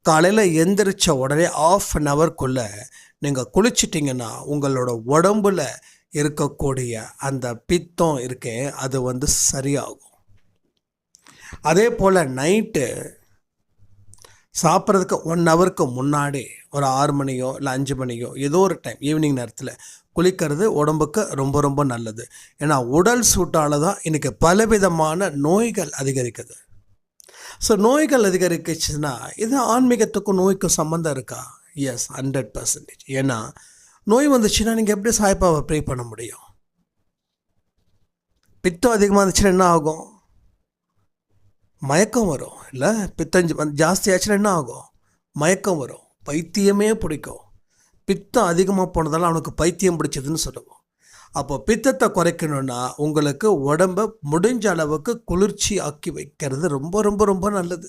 காலையில் எந்திரிச்ச உடனே 1/2 ஹவர்க்குள்ளே நீங்கள் குளிச்சிட்டிங்கன்னா உங்களோட உடம்புல இருக்கக்கூடிய அந்த பித்தம் இருக்கே அது சரியாகும். அதே போல் நைட்டு சாப்பிட்றதுக்கு 1 ஹவருக்கு முன்னாடி ஒரு 6 மணியோ இல்லை 5 மணியோ ஏதோ ஒரு டைம் ஈவினிங் நேரத்தில் குளிக்கிறது உடம்புக்கு ரொம்ப ரொம்ப நல்லது. ஏன்னா உடல் சூட்டால் தான் இன்றைக்கி பலவிதமான நோய்கள் அதிகரிக்குது. ஸோ நோய்கள் அதிகரிக்குச்சுன்னா இது ஆன்மீகத்துக்கும் நோய்க்கும் சம்மந்தம் இருக்கா? எஸ், 100%. ஏன்னா நோய் வந்துச்சுன்னா நீங்கள் எப்படி சாய்பாவை ப்ரே பண்ண முடியும்? பித்தம் அதிகமாக இருந்துச்சுன்னா என்ன ஆகும்? மயக்கம் வரும். இல்லை, பித்தம் ஜாஸ்தி ஆச்சுன்னா என்ன ஆகும்? மயக்கம் வரும், பைத்தியமே பிடிக்கும். பித்தம் அதிகமாக போனதால் அவனுக்கு பைத்தியம் பிடிச்சதுன்னு சொல்லுவோம். அப்போ பித்தத்தை குறைக்கணுன்னா உங்களுக்கு உடம்பை முடிஞ்ச அளவுக்கு குளிர்ச்சி ஆக்கி வைக்கிறது ரொம்ப ரொம்ப ரொம்ப நல்லது.